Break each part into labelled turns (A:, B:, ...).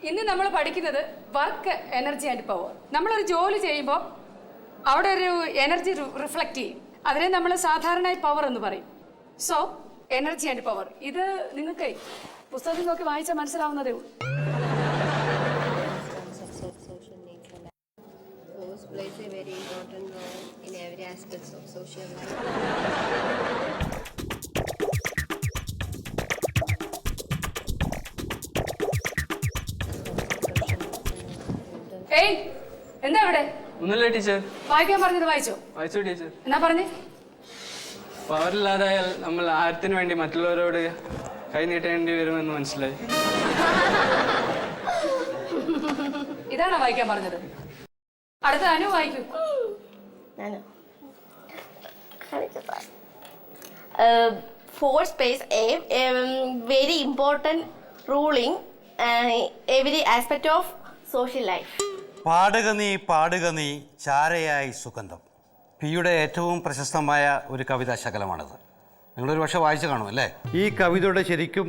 A: ഇന്ന് നമ്മൾ പഠിക്കുന്നത് വർക്ക് എനർജി ആൻഡ് പവർ. നമ്മളൊരു ജോലി ചെയ്യുമ്പോൾ അവിടെ ഒരു എനർജി റിഫ്ലക്റ്റ് ചെയ്യും. അതിനെ നമ്മൾ സാധാരണയായി പവർ എന്ന് പറയും. സോ എനർജി ആൻഡ് പവർ ഇത് നിങ്ങൾക്ക് പുസ്തകത്തിൽ നോക്കി വായിച്ചാൽ മനസ്സിലാവുന്നതേ ഉള്ളൂ.
B: Plays a very important role in every aspect of social life.
A: ഏയ് എന്താ ഇവിടെ?
C: ഒന്നുമില്ല ടീച്ചർ.
A: വായിക്കാൻ പറഞ്ഞത് വായിച്ചോ?
C: വായിച്ചു ടീച്ചർ.
A: എന്നാ പറഞ്ഞേ?
C: പവറില്ലാതായാൽ നമ്മൾ ആരത്തിന് വേണ്ടി മറ്റുള്ളവരോട് കൈ നീട്ടേണ്ടി വരുമെന്ന് മനസ്സിലായി.
A: ഇതാണോ വായിക്കാൻ പറഞ്ഞത്? അടുത്ത അനു വായിക്കൂ.
B: Fourth space a very important ruling every aspect of social life.
D: പാടുക നീ ചാരയായി സുഗന്ധം. പിയുടെ ഏറ്റവും പ്രശസ്തമായ ഒരു കവിതാ ശകലമാണിത്. നിങ്ങളൊരു പക്ഷെ വായിച്ചു കാണും അല്ലേ? ഈ കവിതയുടെ ശരിക്കും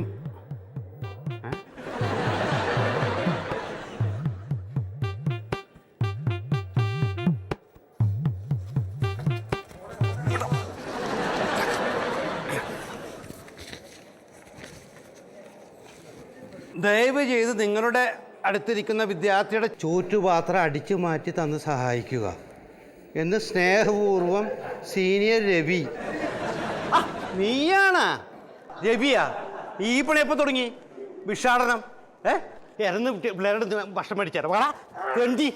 D: ദയവ് ചെയ്ത് നിങ്ങളുടെ അടുത്തിരിക്കുന്ന വിദ്യാർത്ഥിയുടെ ചോറ്റുപാത്രം അടിച്ചു മാറ്റി തന്ന് സഹായിക്കുക എന്ന് സ്നേഹപൂർവം സീനിയർ രവി. നീയാണാ രവിയാ? ഈ പണി എപ്പോൾ തുടങ്ങി? ഭിക്ഷാടനം ഇറന്ന് പിള്ളേരുടെ ഭക്ഷണം മേടിച്ചാൽ വാടാ തെണ്ടി.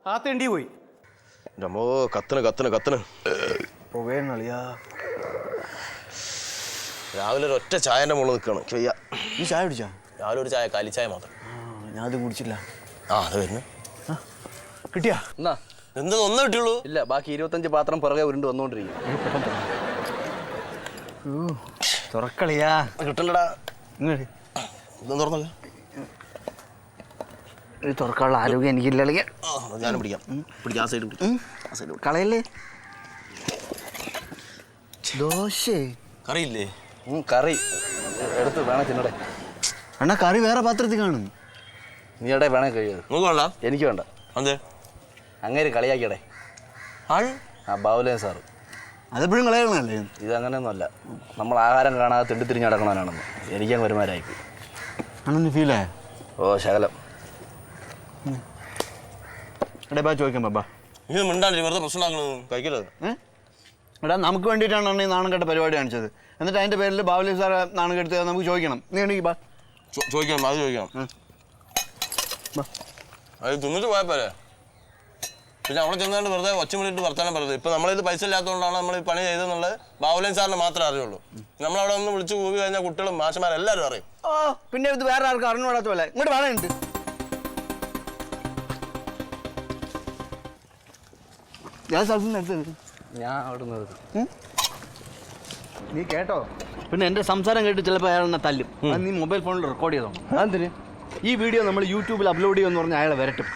D: ആ തെണ്ടി പോയി.
E: കത്തണ് രാവിലെ ഒരു ഒറ്റ ചായന്റെ മുകളിൽ നിൽക്കണം.
F: നീ ചായ കുടിച്ചാ?
E: രാവിലെ ഒരു ചായ, കാലിച്ചായ മാത്രം.
F: ഞാനത് കുടിച്ചില്ല.
E: അത് വരുന്നു.
F: കിട്ടിയാ?
C: എന്നാ
E: എന്താ ഒന്നേ കിട്ടിയുള്ളൂ?
C: ഇല്ല, ബാക്കി 25 പാത്രം പുറകെ ഉരുണ്ട് വന്നോണ്ടിരിക്കും.
F: തുറക്കളിയാ
E: കിട്ടല്ലടാ. ഇതൊന്നും തുറന്നല്ല.
F: തുറക്കാനുള്ള ആരോഗ്യം എനിക്കില്ലെങ്കിൽ
E: ഞാനും പിടിക്കാം. ആ സൈഡ്
F: കളയല്ലേ. ദോശ
E: കറിയില്ലേ?
C: കറി എടുത്ത് വേണേ തിന്നടേ.
F: അണ്ണാ കറി വേറെ പാത്രത്തിൽ കാണും.
C: നീ എടേ വേണേ കഴിയത്?
E: നോക്കണ്ട.
C: എനിക്ക് വേണ്ട.
E: അതെ
C: അങ്ങനെ കളിയാക്കിയടേ ആ ബാബുലൻ സാറ്.
F: അതെപ്പോഴും കളയണല്ലേ?
C: ഇതങ്ങനെയൊന്നും അല്ല. നമ്മൾ ആഹാരം കാണാതെ തെണ്ടിത്തിരിഞ്ഞ് നടക്കണവനാണെന്ന് എനിക്കങ്ങ് വരുമാനായിപ്പോയി.
F: അണ്ണന് ഫീലേ?
C: ഓ ശകലം.
F: എടേ ബാ ചോദിക്കാം ബാബാ.
E: ഇത് മിണ്ടാണ്ടി വെറുതെ പ്രശ്നമാക്കണത് കഴിക്കരുത്.
F: എടാ നമുക്ക് വേണ്ടിയിട്ടാണ് അണ്ണ ഈ നാണം കെട്ട പരിപാടി കാണിച്ചത്. എന്നിട്ട് അതിൻ്റെ പേരിൽ ബാബുലി സാറെ നാണം കെടുത്ത് നമുക്ക് ചോദിക്കണം. നീ എണീക്ക് ബാ.
E: ചോദിക്കണം, അത് ചോദിക്കണം. അത് തിന്നിട്ട് പോയപ്പോലെ. പിന്നെ അവിടെ ചെന്നുകൊണ്ട് വെറുതെ ഒച്ച വിളിട്ട് വർത്താനം പറയുന്നത്. ഇപ്പം നമ്മളിത് പൈസ ഇല്ലാത്തതുകൊണ്ടാണ് നമ്മൾ ഈ പണി ചെയ്തെന്നുള്ളത് ബാബുലൻ സാറിന് മാത്രമേ അറിയുള്ളൂ. നമ്മളവിടെ ഒന്ന് വിളിച്ച് കൂവി കഴിഞ്ഞാൽ കുട്ടികളും മാഷന്മാരെല്ലാവരും അറിയും.
F: ഓ പിന്നെ ഇത് വേറെ ആർക്കും അറിഞ്ഞുകൂടാത്ത പോലെ. ഇങ്ങോട്ട് വേണമുണ്ട്. ഞാൻ സ്ഥലത്തിന് അടുത്ത്
C: ഞാൻ അവിടെ നിന്ന്
F: നീ കേട്ടോ? പിന്നെ എൻ്റെ സംസാരം കേട്ട് ചിലപ്പോൾ അയാൾ എന്നെ തല്ലും. നീ മൊബൈൽ ഫോണിൽ റെക്കോർഡ് ചെയ്തോ? അതിന് ഈ വീഡിയോ നമ്മൾ യൂട്യൂബിൽ അപ്ലോഡ് ചെയ്യുമെന്ന് പറഞ്ഞാൽ അയാളെ വരട്ടും.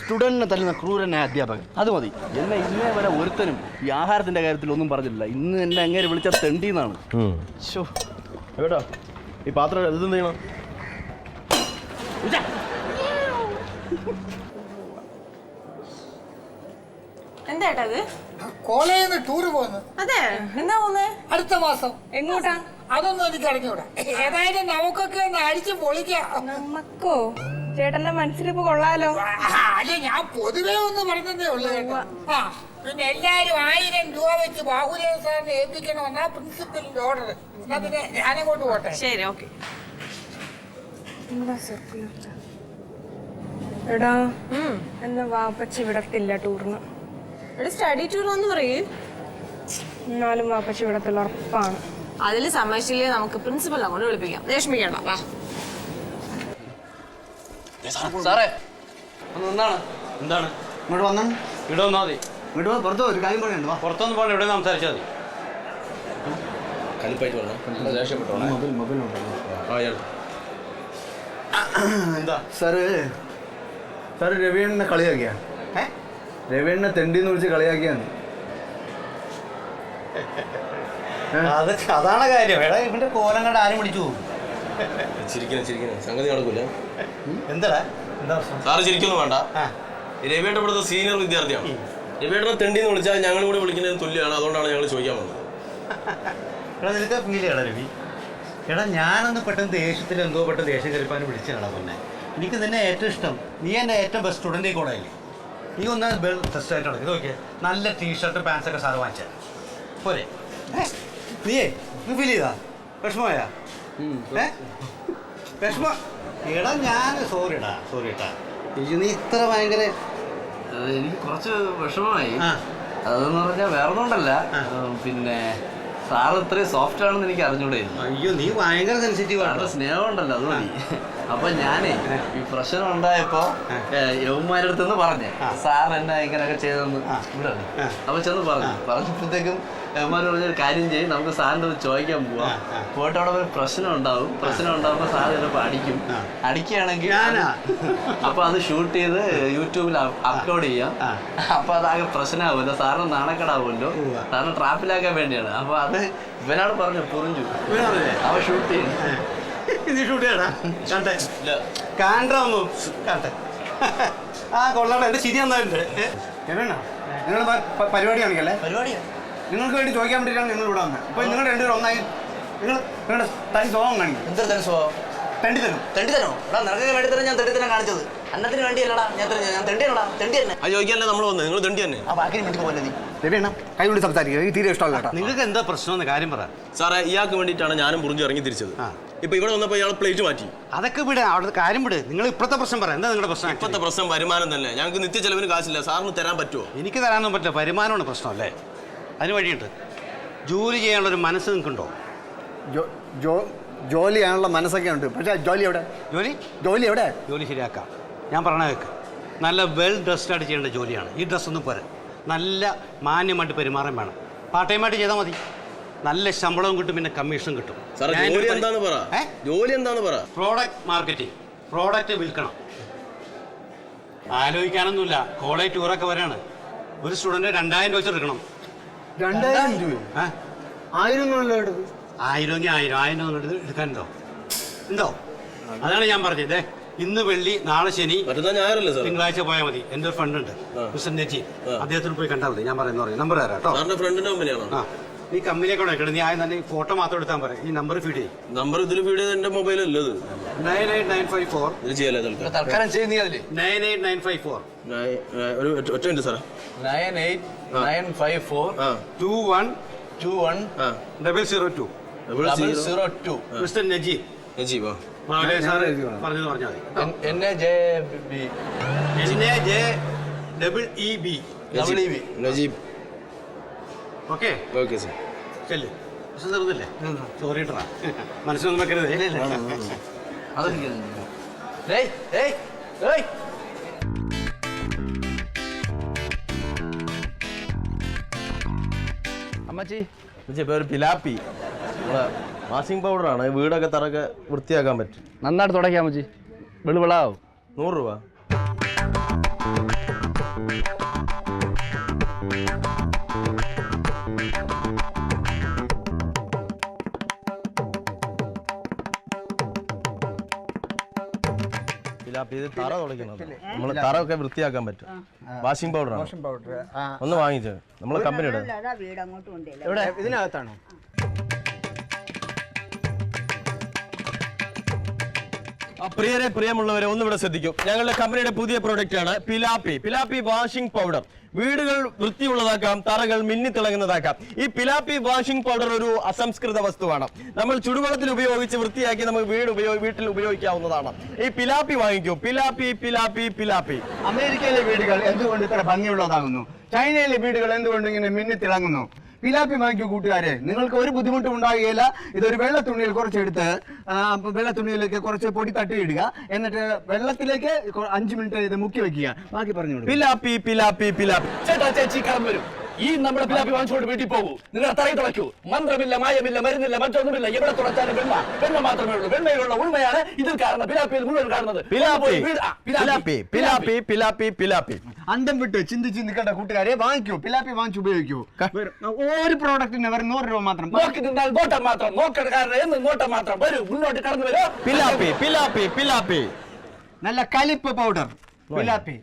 F: സ്റ്റുഡൻറ്റിനെ തല്ലുന്ന ക്രൂരനായ അധ്യാപകൻ.
C: അത് മതി. എന്നെ ഇന്നേ വരെ ഒരുത്തനും ഈ ആഹാരത്തിൻ്റെ കാര്യത്തിൽ ഒന്നും പറഞ്ഞില്ല. ഇന്ന് എന്നെ അങ്ങനെ വിളിച്ച തെണ്ടിന്നാണ്.
E: കേട്ടോ ഈ പാത്രം ഇത് ചെയ്യണം.
G: എന്താ
H: കോളേജിൽ നിന്ന് ടൂറ് പോകുന്നു.
G: അതെ, എന്നാ പോന്നേ?
H: അടുത്ത മാസം.
G: എങ്ങോട്ടാ?
H: അതൊന്നും എനിക്ക് അറിഞ്ഞൂടാ. ഏതായാലും നമുക്കൊക്കെ ഒന്ന് അടിച്ച് പൊളിക്കാം.
G: നമ്മക്കോ? ചേട്ടന്റെ മനസ്സിലിപ്പോ കൊള്ളാലോ.
H: അല്ല, ഞാൻ പൊതുവേ ഒന്ന് പറഞ്ഞതേ ഉള്ളൂ കേട്ടോ. ആ പിന്നെ എല്ലാരും 1000 രൂപ വെച്ച് ബാഹുലൻ സാറിനെ ഏൽപ്പിക്കണമെന്നാ പ്രിൻസിപ്പലിന്റെ ഓർഡർ. എന്നാ പിന്നെ ഞാനങ്ങോട്ട് പോട്ടെ.
G: ശരി, ഓക്കെ. എടാ എന്നാ വാപ്പച്ചി വിടത്തില്ല ടൂറിന്. സ്റ്റഡി ടൂറാന്ന് പറയേ. എന്നാലും വാപ്പച്ചി വിടത്തില്ല, ഉറപ്പാണ്. അതിൽ സമ്മതിച്ചില്ലേ നമുക്ക് പ്രിൻസിപ്പൽ അങ്ങോട്ട് വിളിപ്പിക്കാം. രശ്മിക്കണ്ട. വാ
C: സാറേ ഒന്ന് നിന്നാണ്.
E: എന്താണ്?
F: ഇങ്ങോട്ട് വന്നാ
C: ഇവിടെ വന്നാൽ മതി.
F: ഇങ്ങോട്ട് പുറത്തോ ഒരു കാര്യം പറയുന്നുണ്ട്. വാ.
C: പുറത്തൊന്നും പോകണം, ഇവിടെ സംസാരിച്ചാൽ മതി.
E: കലിപ്പായിട്ട് പറഞ്ഞു ദേഷ്യപ്പെട്ടോ?
F: മൊബൈൽ
E: എന്താ
F: സാറ് രവിയണ്ണനെ കളിയാക്കിയാ? രവിയണ്ണനെ തെണ്ടിന്ന് വിളിച്ച് കളിയാക്കിയാണ്.
D: അതാണ് കാര്യം. എടാ ഇവന്റെ കോലം കണ്ട് ആരും വിളിച്ചു പോകും.
E: ചിരിക്കണം സംഗതി നടക്കൂല.
D: എന്താ പ്രശ്നം?
E: സാറ് ചിരിക്കൊന്നും വേണ്ട. രവിയേട്ട ഇവിടുത്തെ സീനിയർ വിദ്യാർത്ഥിയാണ്. രവിയേട്ടനെ തെണ്ടിന്ന് വിളിച്ചാൽ ഞങ്ങൾ കൂടെ വിളിക്കുന്നതിന് തുല്യമാണ്. അതുകൊണ്ടാണ് ഞങ്ങൾ ചോദിക്കാൻ വന്നത്.
D: എടാ നിനക്ക് ഫീലിയാടാ രവി? എടാ ഞാനൊന്ന് പെട്ടെന്ന് പെട്ടെന്ന് ദേഷ്യം കരുപ്പാൻ വിളിച്ചാടാ. പിന്നെ എനിക്ക് നിന്നെ ഏറ്റവും ഇഷ്ടം, നീ എൻ്റെ ഏറ്റവും ബെസ്റ്റ് സ്റ്റുഡൻറ്റ് കൂടെ ആയില്ലേ? നീ ഒന്നാമത് ടെസ്റ്റ് ആയിട്ട് നടക്കും. ഇത് നോക്കിയാൽ നല്ല ടീഷർട്ട് പാൻസൊക്കെ സാറ് വാങ്ങിച്ചാൽ പോരെ? നീയേ നീ ഫീൽ ചെയ്താ വിഷമമായാ? വിഷമം? എടാ ഞാൻ സോറി ഏട്ടാ. നീ ഇത്ര ഭയങ്കര
F: എനിക്ക് കുറച്ച് വിഷമമായി. അതെന്ന് പറഞ്ഞാൽ വേറെ ഒന്നുകൊണ്ടല്ല, പിന്നെ സാറ് ഇത്രയും സോഫ്റ്റ് ആണെന്ന് എനിക്ക് അറിഞ്ഞൂടായിരുന്നു.
D: അയ്യോ നീ ഭയങ്കര സെൻസിറ്റീവ് ആണ്.
F: സ്നേഹം ഉണ്ടല്ലോ അത് മതി. അപ്പൊ ഞാനേ ഈ പ്രശ്നം ഉണ്ടായപ്പോ യവന്മാരുടെ അടുത്തെന്ന് പറഞ്ഞേ സാർ എന്നെ ഇങ്ങനെയൊക്കെ ചെയ്തെന്ന് ഇവിടെ അപ്പൊ ചെന്ന് പറഞ്ഞപ്പോഴത്തേക്കും യവന്മാർ പറഞ്ഞൊരു കാര്യം ചെയ്യും, നമുക്ക് സാറിൻ്റെ അടുത്ത് ചോദിക്കാൻ പോവാം. പോയിട്ട് അവിടെ ഒരു പ്രശ്നം ഉണ്ടാകുമ്പോൾ സാർ ചിലപ്പോൾ അടിക്കുകയാണെങ്കിൽ അപ്പൊ അത് ഷൂട്ട് ചെയ്ത് യൂട്യൂബിൽ അപ്ലോഡ് ചെയ്യാം. അപ്പൊ അതാകെ പ്രശ്നമാവുമല്ലോ, സാറിന് നാണക്കേടാവുമല്ലോ, സാറിന് ട്രാപ്പിലാക്കാൻ വേണ്ടിയാണ്. അപ്പൊ അത് ഇവനാണ് പറഞ്ഞു പുറിഞ്ചു അവ ഷൂട്ട് ചെയ്യും.
D: നീ ഷൂട്ട് ചെയ്യടാ കണ്ടേ കാണ്ടൊന്നും കണ്ടേ. കൊള്ളാട്ടെ എൻ്റെ ശരി നന്നായിട്ടുണ്ട്. എങ്ങനെയാ നിങ്ങൾ പരിപാടി കാണിക്കല്ലേ? നിങ്ങൾക്ക് വേണ്ടി ചോദിക്കാൻ വേണ്ടിയിട്ടാണ് നിങ്ങൾ ഇവിടെ വന്നത്. അപ്പോൾ നിങ്ങൾ രണ്ടുപേരും ഒന്നായി നിങ്ങളുടെ തനി സ്വഭാവം കാണിക്കും.
F: എന്തൊരു തരം സ്വഭാവം? തെണ്ടി തരോ? എടാ നിനക്ക് വേണ്ടി തന്നെ ഞാൻ തെണ്ടി തന്നെ കാണിച്ചത്, അന്നത്തിന് വേണ്ടിയല്ലടാ. ഞാൻ തെണ്ടി തന്നെ.
E: അത് ചോദിക്കാനല്ലേ നമ്മൾ വന്നത്? നിങ്ങൾ തെണ്ടി തന്നെ.
F: ആ ബാക്കി വീട്ടിൽ പോലെ നീ
D: രവിയണ്ണ കൈ കൊണ്ട് സംസാരിക്കുക, എനിക്ക് തീരെ ഇഷ്ടമല്ല കേട്ടോ. നിങ്ങൾക്ക് എന്താ പ്രശ്നം എന്ന് കാര്യം പറ.
E: സാറേ ഇയാൾക്ക് വേണ്ടിയിട്ടാണ് ഞാനും പുറിഞ്ചു ഇറങ്ങി തിരിച്ചത്. ഇപ്പൊ ഇവിടെ വന്നപ്പോൾ ഇയാൾ പ്ലേറ്റ് മാറ്റി.
D: അതൊക്കെ വിട്, അവിടുത്തെ കാര്യം വിട്. നിങ്ങൾ ഇപ്പോഴത്തെ പ്രശ്നം പറ. എന്താ നിങ്ങളുടെ പ്രശ്നം?
E: ഇപ്പോഴത്തെ പ്രശ്നം വരുമാനം തന്നെ. ഞങ്ങൾക്ക് നിത്യ ചെലവിന് കാശില്ല. സാറിന് തരാൻ പറ്റുമോ?
D: എനിക്ക് തരാനൊന്നും പറ്റില്ല. വരുമാനമാണ് പ്രശ്നം അല്ലേ? അതിന് വഴിയുണ്ട്. ജോലി ചെയ്യാനുള്ളൊരു മനസ്സ് നിൽക്കുന്നുണ്ടോ?
F: ജോലി ചെയ്യാനുള്ള മനസ്സൊക്കെ ഉണ്ട്, പക്ഷേ ജോലി എവിടെ?
D: ജോലി ശരിയാക്കാം. ഞാൻ പറഞ്ഞ കേൾക്ക്, നല്ല വെൽ ഡ്രസ്ഡായിട്ട് ചെയ്യേണ്ട ജോലിയാണ്. ഈ ഡ്രസ്സൊന്നും പോരാ, നല്ല മാന്യമായിട്ട് പെരുമാറാൻ വേണം. പാർട്ട് ടൈമായിട്ട് ചെയ്താൽ മതി. നല്ല ശമ്പളവും കിട്ടും, പിന്നെ കമ്മീഷനും കിട്ടും.
E: ജോലി എന്താന്ന് പറ.
D: പ്രോഡക്റ്റ് മാർക്കറ്റിംഗ്, പ്രോഡക്റ്റ് വിൽക്കണം. ആലോചിക്കാനൊന്നുമില്ല. കോളേജ് ടൂറൊക്കെ വരാണ്. ഒരു സ്റ്റുഡൻറ്റ് 2000 വെച്ച് എടുക്കണം.
F: 2000 രൂപ? 1000
D: 1000 എടുക്കാനുണ്ടോ? ഉണ്ടോ? അതാണ് ഞാൻ പറഞ്ഞത്. ഇന്ന് വെള്ളി, നാളെ ശനി, തിങ്കളാഴ്ച പോയാൽ മതി. എൻ്റെ ഒരു ഫ്രണ്ട് ഉണ്ട്, മിസ്റ്റർ നജീബ്. അദ്ദേഹത്തിന് പോയി കണ്ടാൽ മതി. ഞാൻ പറയുന്ന നമ്പർ തരാം കേട്ടോ. ആ നീ കമ്പനിയൊക്കെ എടുക്കണം. നീ ആദ്യം തന്നെ ഫോട്ടോ മാത്രം എടുത്താൽ പറയാം. ഈ നമ്പർ ഫീഡ് ചെയ്യും.
E: നമ്പർ ഇതിൽ ഫീഡ് ചെയ്ത് എൻ്റെ മൊബൈലല്ലേ ഇത്?
D: 98954
E: ഇത് ചെയ്യാലേ
F: തൽക്കാലം ചെയ്യുന്നീ അതില്
D: 98954
E: ഒരു ഒറ്റ മിനിറ്റ് സാറേ.
F: 98954
D: 21 002 മിസ്റ്റർ നജീബ്.
E: നജീബ്
D: സാറ് പറഞ്ഞത് പറഞ്ഞാൽ മതി.
E: നജീബ്.
D: Okay
E: okay sir.
D: ചെല്ല്. പ്രശ്നം തീർന്നില്ലേ? സോറി ഇട്ടാ, മനസ്സിലൊന്നും വെക്കരുതേ.
F: അമ്മച്ചി
E: ഇപ്പൊ ഒരു പിലാപ്പി വാഷിംഗ് പൗഡറാണ്. വീടൊക്കെ തറക്കെ വൃത്തിയാക്കാൻ പറ്റും.
F: നന്നായിട്ട് തുടയ്ക്കാം അമ്മച്ചി. വെളുവിളാവും.
E: 100 രൂപ. പിലാപ്പി ഇത് തറ തുടയ്ക്കുന്നത്. നമ്മൾ തറയൊക്കെ വൃത്തിയാക്കാൻ പറ്റും. വാഷിംഗ് പൗഡറാണ്. ഒന്ന് വാങ്ങിച്ചത് നമ്മളെ കമ്പനിയുടെ.
F: എവിടെ? ഇതിനകത്താണോ?
E: പ്രിയമുള്ളവരെ ഒന്നിവിടെ ശ്രദ്ധിക്കും. ഞങ്ങളുടെ കമ്പനിയുടെ പുതിയ പ്രോഡക്റ്റ് ആണ് പിലാപ്പി വാഷിംഗ് പൗഡർ. വീടുകൾ വൃത്തിയുള്ളതാക്കാം, തറകൾ മിന്നിത്തിളങ്ങുന്നതാക്കാം. ഈ പിലാപ്പി വാഷിംഗ് പൗഡർ ഒരു അസംസ്കൃത വസ്തുവാണ്. നമ്മൾ ചുടുവെള്ളത്തിൽ ഉപയോഗിച്ച് വൃത്തിയാക്കി നമുക്ക് വീട്ടിൽ ഉപയോഗിക്കാവുന്നതാണ്. ഈ പിലാപ്പി വാങ്ങിക്കൂ. പിലാപ്പി.
F: അമേരിക്കയിലെ വീടുകൾ എന്തുകൊണ്ട് ഇത്ര ഭംഗിയുള്ളതാകുന്നു? ചൈനയിലെ വീടുകൾ എന്തുകൊണ്ട് ഇങ്ങനെ മിന്നിത്തിളങ്ങുന്നു? പിലാപ്പി വാങ്ങിക്കൂ കൂട്ടുകാരെ, നിങ്ങൾക്ക് ഒരു ബുദ്ധിമുട്ടും ഉണ്ടാകുകയില്ല. ഇതൊരു വെള്ള തുണിയിൽ കുറച്ചെടുത്ത് വെള്ള തുണിയിലേക്ക് കുറച്ച് പൊടി തട്ടിയിടുക. എന്നിട്ട് വെള്ളത്തിലേക്ക് 5 മിനിറ്റ് ഇത് മുക്കി വെക്കുക. ബാക്കി പറഞ്ഞു.
E: പിലാപ്പി.
F: ചേട്ടാ ചേച്ചി കടം വരും. ഈ നമ്മുടെ പിലാപ്പി വാങ്ങിച്ചുകൊണ്ട് വീട്ടിൽ പോകൂ. നിങ്ങൾ തറയിൽ തുളയ്ക്കൂ. മന്ത്രമില്ല, മായമില്ല, മരുന്നില്ല, മറ്റൊന്നുമില്ല. എവിടെ തുളച്ചാലും വെണ്ണ മാത്രമേ ഉള്ളൂ. വെണ്ണയിലുള്ള ഉണ്മയാണ് ഇതിൽ കാണുന്നത്. പിലാപ്പിയിൽ മുഴുവൻ കാണുന്നത്.
I: പിലാപ്പി അന്തം വിട്ട് ചിന്തിച്ച് നിൽക്കേണ്ട കൂട്ടുകാരെ വാങ്ങിക്കൂ. പിലാപ്പി വാങ്ങിച്ച് ഉപയോഗിക്കൂ. ഒരു പ്രോഡക്റ്റിന് വെറും 100 രൂപ മാത്രം.
F: നോക്കി നിന്നാൽ നോട്ടം മാത്രം. നോക്കണം എന്ന് നോട്ടം മാത്രം. വരൂ, മുന്നോട്ട് കടന്നു വരൂ.
I: പിലാപ്പി നല്ല കലിപ്പ് പൗഡർ. പിലാപ്പി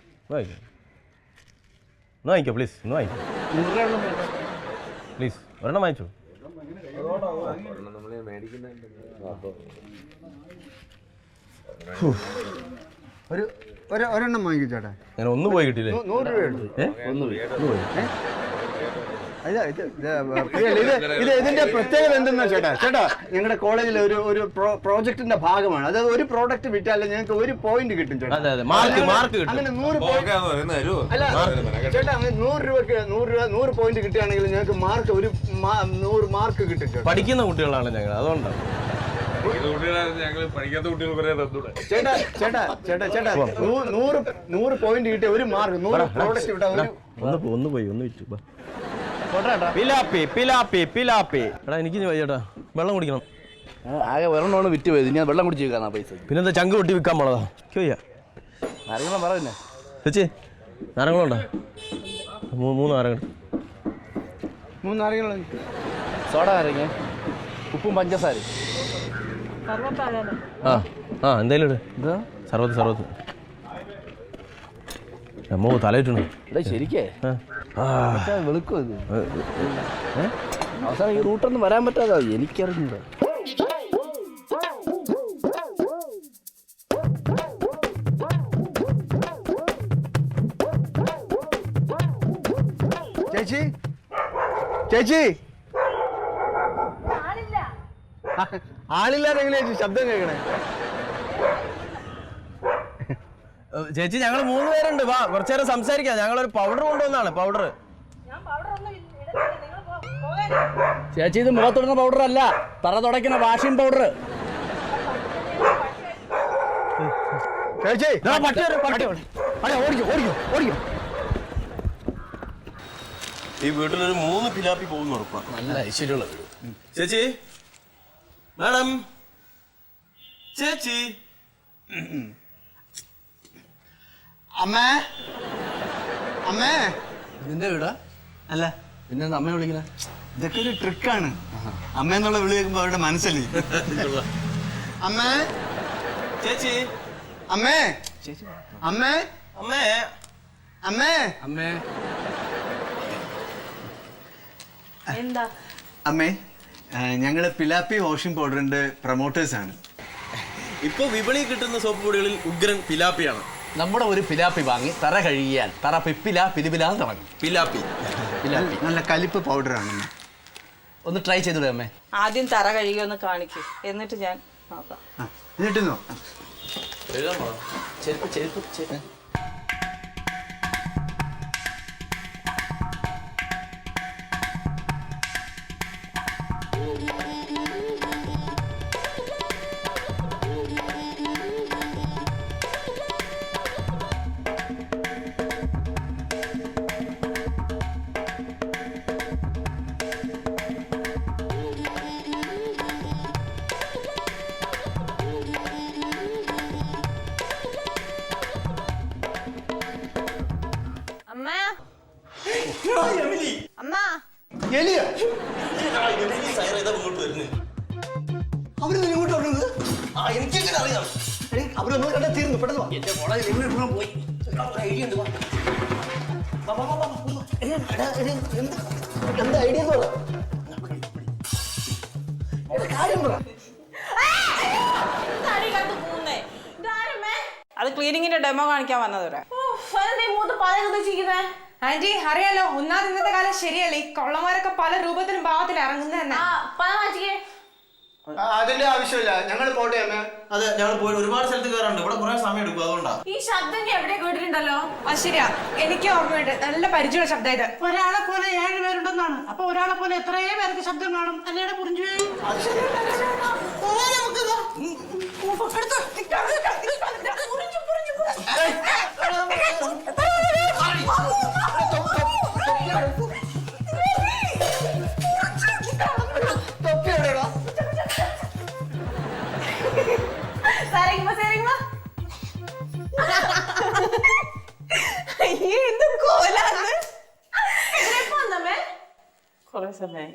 E: വാങ്ങിക്കോ പ്ലീസ്. പ്ലീസ് ഒരെണ്ണം വാങ്ങിച്ചോ.
I: ഒരെണ്ണം വാങ്ങിക്കൂ ചേട്ടാ.
E: അങ്ങനെ ഒന്ന് പോയി കിട്ടിയില്ലേ?
I: 100 രൂപയുള്ളൂ. ഇതിന്റെ പ്രത്യേകത എന്തെന്നാ ചേട്ടാ ഞങ്ങളുടെ കോളേജിൽ ഒരു പ്രോജക്ടിന്റെ ഭാഗമാണ്. അത് ഒരു പ്രോഡക്റ്റ് വിറ്റാലേ ഞങ്ങൾക്ക് 1 പോയിന്റ് കിട്ടും ചേട്ടാ.
E: മാർക്ക് കിട്ടും.
I: അങ്ങനെ 100 പോയിന്റ് അല്ല ചേട്ടാ, 100 രൂപയ്ക്ക് 100 പോയിന്റ് കിട്ടുകയാണെങ്കിൽ ഞങ്ങൾക്ക് മാർക്ക് 100 മാർക്ക് കിട്ടും ചേട്ടാ.
E: പഠിക്കുന്ന കുട്ടികളാണ് ഞങ്ങൾ, അതുകൊണ്ടാണ്.
I: ചേട്ടാ 100 പോയിന്റ് കിട്ടിയ 1 മാർക്ക് 100 പ്രോഡക്റ്റ് വിട്ടാ
E: ഒന്ന് പോയി വിറ്റു.
I: പിലാപ്പി
E: എടാ എനിക്ക് ചേട്ടാ വെള്ളം കുടിക്കണം.
C: ആകെ ഒരെണ്ണമാണ് വിറ്റ് പോയത്. ഞാൻ വെള്ളം കുടിച്ച് വെക്കാന്നാ പൈസ.
E: പിന്നെന്താ ചങ്ക് പൊട്ടി വിൽക്കാൻ പോണതാ?
C: അറിയണം പറയുന്നേ
E: ചേച്ചി നാരങ്ങളുണ്ടോ? 3 നാരങ്ങൾ.
I: 3 നാരങ്ങൾ.
C: സോഡ നാരങ്ങ, ഉപ്പും പഞ്ചസാര.
E: എന്തായാലും ഇട്. സർവത്ത് നമ്മ തലയിട്ടുണ്ടോ?
C: ശരിക്കേ വെളുക്കും ഇത്. അവസാനം ഈ റൂട്ടൊന്നും വരാൻ പറ്റാതെ എനിക്കറിഞ്ഞൂടാ.
I: ചേച്ചി ആളില്ലാതെ എങ്ങനെയാ ശബ്ദം കേൾക്കണേ?
E: ചേച്ചി ഞങ്ങൾ 3 പേരുണ്ട്. വാ കുറച്ചു നേരം സംസാരിക്കാം. ഞങ്ങളൊരു പൗഡർ കൊണ്ടുവന്നാണ്. പൗഡർ
C: ചേച്ചി ഇത് മുഖത്തിടുന്ന പൗഡർ അല്ല, തറ തുടയ്ക്കുന്ന വാഷിംഗ് പൗഡർ.
I: ചേച്ചി
E: ഈ വീട്ടിലൊരു 3 പിലാപ്പി പോകുന്ന ഉറപ്പാണ്.
C: നല്ല ഐശ്വര്യമുള്ള വീട്.
E: ചേച്ചി മാഡം ചേച്ചി.
I: അമ്മേ
C: ഇതിന്റെ വീടാ?
I: അല്ല
C: പിന്നെ അമ്മയെ വിളിക്കണ
I: ഇതൊക്കെ ഒരു ട്രിക്കാണ്. അമ്മ എന്നുള്ള വിളി കേൾക്കുമ്പോ അവരുടെ മനസ്സല്ലേ. അമ്മേ
E: ചേച്ചി
I: അമ്മേ അമ്മേ
E: അമ്മേ
I: അമ്മേ
C: അമ്മേ.
G: എന്താ
I: അമ്മേ ഞങ്ങള് പിലാപ്പി വാഷിംഗ് പൗഡറിന്റെ പ്രൊമോട്ടേഴ്സാണ്.
E: ഇപ്പൊ വിപണി കിട്ടുന്ന സോപ്പ് പൊടികളിൽ ഉഗ്രൻ പിലാപ്പിയാണ്.
C: നമ്മുടെ ഒരു പിലാപ്പി വാങ്ങി തറ കഴുകിയാൽ തറ പിലിപിലാന്ന് തുടങ്ങും.
E: പിലാപ്പി
I: നല്ല കലിപ്പ് പൗഡറാണ്.
C: ഒന്ന് ട്രൈ ചെയ്തൂടെ അമ്മേ?
G: ആദ്യം തറ കഴുകി ഒന്ന് കാണിക്കും, എന്നിട്ട് ഞാൻ നോക്കാം.
I: എന്നിട്ടുന്നോ?
C: ചെരുപ്പ്.
E: എനിക്കെങ്ങനെ അറിയാം?
C: അവരൊന്നും കണ്ടാ തീർന്നു. പെട്ടെന്ന് എന്റെ കോളേജിൽ പോയി ഐഡിയ ഉണ്ട്. എന്താ ഐഡിയ കാര്യം പറ.
G: അത് ക്ലീനിങ്ങിന്റെ ഡെമോ കാണിക്കാൻ വന്നതോടെ.
J: ആന്റി അറിയാലോ, ഒന്നാമത് ഇന്നത്തെ കാലം ശരിയല്ല. ഈ കൊള്ളമാരൊക്കെ പല രൂപത്തിലും ഭാവത്തിലും ഇറങ്ങുന്ന തന്നെ.
I: അതിന്റെ ആവശ്യമില്ല, ഞങ്ങൾ പോട്ടെ അമ്മ.
E: അതെ ഞങ്ങൾ പോയി ഒരുപാട് സ്ഥലത്ത് കയറാറുണ്ട്. ഇവിടെ കുറെ സമയം എടുക്കും, അതുകൊണ്ടാണ്.
J: ഈ ശബ്ദം എവിടെ കേട്ടിട്ടുണ്ടല്ലോ? ആ ശരിയാ, എനിക്ക് ഓർമ്മയുണ്ട്. നല്ല പരിചയമുള്ള ശബ്ദം ഇത്.
H: ഒരാളെ പോലെ 7 പേരുണ്ടെന്നാണ്. അപ്പൊ ഒരാളെ പോലെ എത്രയോ പേർക്ക് ശബ്ദം കാണും അല്ലേടെ പുറിഞ്ചു.
G: അയ്യേ എന്ത് കോലാണ്. ഇതിനെപ്പോ വന്നമ്മേ?
J: കുറെ സമയം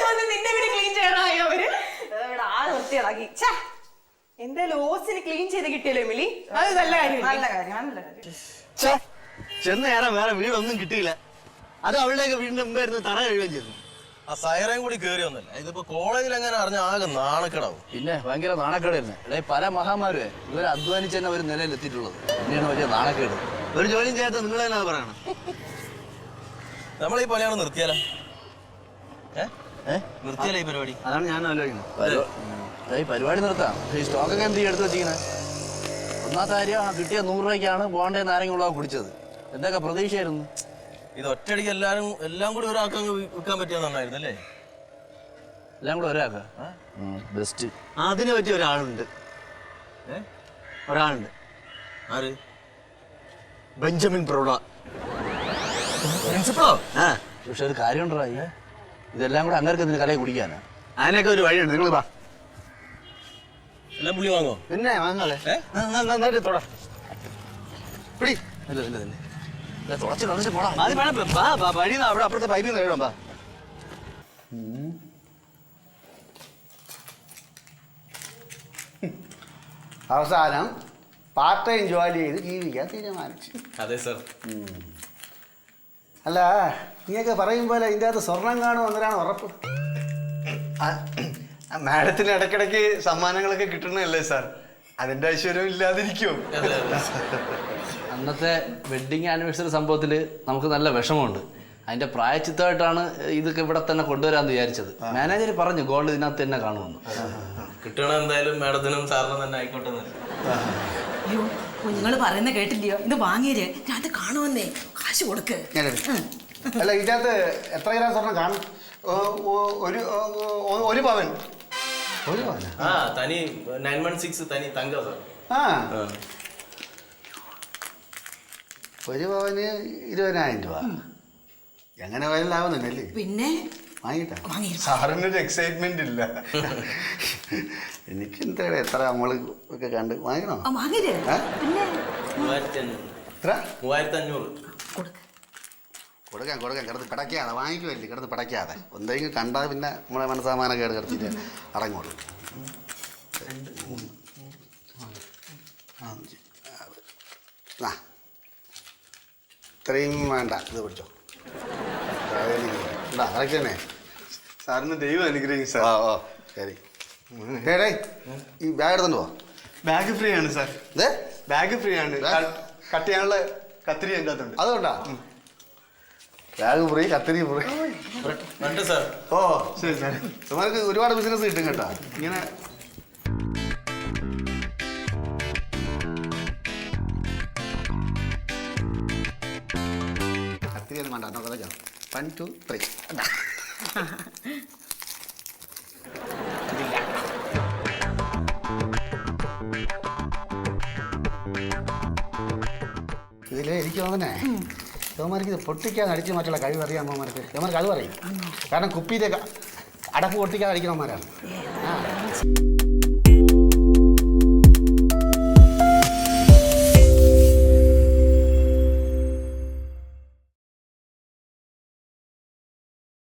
G: വന്ന് നിന്റെ വീട് ക്ലീൻ ചെയ്യണമായോ അവര്? ഇവിടെ ആള് വൃത്തിയാക്കി. എന്തായാലും ഓസിന് ക്ലീൻ ചെയ്ത് കിട്ടിയല്ലോ എമിലി, അത് നല്ല കാര്യം. നല്ല കാര്യം, നല്ല കാര്യം.
F: ചെന്ന് കയറാൻ വേറെ വീടൊന്നും കിട്ടിയില്ല. അത് അവളുടെയൊക്കെ വീടിന്റെ മുമ്പായിരുന്നു തറ കഴിയുകയും ചെയ്തു.
E: ആ സൈറയും കൂടി കയറി ഒന്നല്ല, ഇതിപ്പോ കോളേജിൽ എങ്ങനെ അറിഞ്ഞ ആകെ നാണക്കെടാവും.
F: പിന്നെ ഭയങ്കര നാണക്കേട് തന്നെ. അല്ലെ പല മഹാമാരുവേ ഇവർ അധ്വാനിച്ച് തന്നെ ഒരു നിലയിൽ എത്തിയിട്ടുള്ളത്. പിന്നെയാണ് വലിയ നാണക്കേട്. ഒരു ജോലിയും ചെയ്യാത്ത നിങ്ങൾ തന്നെ പറയണം.
E: നമ്മൾ ഈ പണിയാണ് നിർത്തിയാലോ? നിർത്തിയാലോ ഈ പരിപാടി?
F: അതാണ് ഞാൻ ആലോചിക്കുന്നത്. ഈ പരിപാടി നിർത്താം. ഈ സ്റ്റോക്കൊക്കെ എന്ത് എടുത്ത് വെച്ചിങ്ങനെ? ഒന്നാമത്തെ കാര്യം കിട്ടിയ 100 രൂപയ്ക്കാണ് ബോണ്ടേ നാരങ്ങ കുടിച്ചത്. എന്തൊക്കെ പ്രതീക്ഷയായിരുന്നു.
E: ഇത് ഒറ്റയടിക്ക് എല്ലാം കൂടി ഒരാൾക്ക് വിൽക്കാൻ പറ്റിയ നന്നായിരുന്നു അല്ലേ?
F: എല്ലാം കൂടെ ഒരാൾക്കാ ബെസ്റ്റ്. അതിന് പറ്റിയ ഒരാളുണ്ട്. ഒരാളുണ്ട്.
E: ആര്?
F: ബെഞ്ചമിൻ പ്രൗഡ.
E: പ്രിൻസിപ്പളോ?
F: ആ പക്ഷെ ഒരു കാര്യം ഉണ്ടോ, ഇതെല്ലാം കൂടെ അങ്ങേർക്ക് ഇതിന് കലയെ കുടിക്കാനാ. അതിനൊക്കെ ഒരു വഴിയുണ്ട്. നിങ്ങൾ വാ.
E: എല്ലാം പുള്ളി വാങ്ങോ?
F: പിന്നെ വാങ്ങാല്ലേ. പിടി. തുളച്ച് കളഞ്ഞിട്ട് പോടാ. അത് വേണം. വഴി അവിടെ അപ്പുറത്തെ പൈപ്പിൽ നിന്ന് ഇടാം.
I: അവസാനം പാർട്ട് ടൈം ജോലി ചെയ്ത് ജീവിക്കാൻ തീരുമാനിച്ചു.
E: അതെ സർ.
I: അല്ല, നീയൊക്കെ പറയും പോലെ ഇതിൻ്റെ അകത്ത് സ്വർണം കാണും എന്നൊരാണ് ഉറപ്പ്. മാഡത്തിന് ഇടയ്ക്കിടയ്ക്ക് സമ്മാനങ്ങളൊക്കെ കിട്ടണല്ലേ സാർ? അതിൻ്റെ ഐശ്വര്യം ഇല്ലാതിരിക്കും.
F: അന്നത്തെ വെഡിങ് ആനിവേഴ്സറി സംഭവത്തിൽ നമുക്ക് നല്ല വിഷമമുണ്ട്. അതിന്റെ പ്രായച്ചിത്തമായിട്ടാണ് ഇതൊക്കെ ഇവിടെ തന്നെ കൊണ്ടുവരാന്ന് വിചാരിച്ചത്. മാനേജർ പറഞ്ഞു ഗോൾഡ് ഇതിനകത്ത് തന്നെ കാണുമെന്ന്.
E: കിട്ടണ എന്തായാലും മാഡത്തിനും സാറിനും തന്നെ ആയിക്കോട്ടെ.
J: അയ്യോ കുഞ്ഞുങ്ങൾ പറയുന്ന കേട്ടില്ലയോ? ഇത് വാങ്ങിയേ ഞാൻ കാണുമെന്നേ, കാശ് കൊടുക്ക്.
I: അല്ല, ഇതിനകത്ത് എത്ര ഗ്രാം സ്വർണം കാണും? ഒരു പവൻ. ഒരു പവൻ?
E: ആ തനി 916 തനി തങ്ക സാർ.
I: ആ ഒരു പവന് 20,000 രൂപ. എങ്ങനെ വയലാവുന്നല്ലേ?
J: പിന്നെ
I: വാങ്ങിട്ടാ. സാറിനൊരു എക്സൈറ്റ്മെന്റ് ഇല്ല. എനിക്ക് എന്താ എത്ര നമ്മള് ഒക്കെ കണ്ട് വാങ്ങിക്കണോ? എത്ര?
E: 3500.
I: കൊടുക്കാൻ കിടന്ന് പിടയ്ക്കാതെ വാങ്ങിക്കുമല്ലേ. കിടന്ന് പിടയ്ക്കാതെ എന്തെങ്കിലും കണ്ടാൽ പിന്നെ നമ്മളെ മനസ്സാമാനം കേട് കിടത്തിട്ട് അടങ്ങോളൂ. 2, 3, 4, 5, 6. ഇത്രയും വേണ്ട. ഇത് പിടിച്ചോ. കറക്റ്റ് തന്നെ. സാറിന് ദൈവം അനുഗ്രഹിക്കും സാർ. ഓ ശരി. ഡേ ഈ ബാഗ് എടുത്തോണ്ട് പോ.
K: ബാഗ് ഫ്രീ ആണ് സാർ. ബാഗ് ഫ്രീ ആണ്. കട്ട് ചെയ്യാനുള്ള കത്തിരി എൻ്റെ അകത്തുണ്ട്.
I: അതുകൊണ്ടാ ബാഗ് ഫ്രീ, കത്തിരി ഫ്രീ.
K: ഓ ശരി സാർ.
I: നമുക്ക് ഒരുപാട് ബിസിനസ് കിട്ടും കേട്ടോ ഇങ്ങനെ. കത്തിരി ഒന്നും വേണ്ട. നോക്കാം. 1, 2, 3. ഇതിലേ എനിക്ക് തോന്നണേ യവന്മാർക്ക് ഇത് പൊട്ടിക്കാതെ അടിച്ചു മാറ്റുള്ള കഴിവ് അറിയാം. യവന്മാർക്ക് അത് പറയും. കാരണം കുപ്പിയിലേക്ക് അടപ്പ് പൊട്ടിക്കാതെ അടിക്കണവന്മാരാണ്.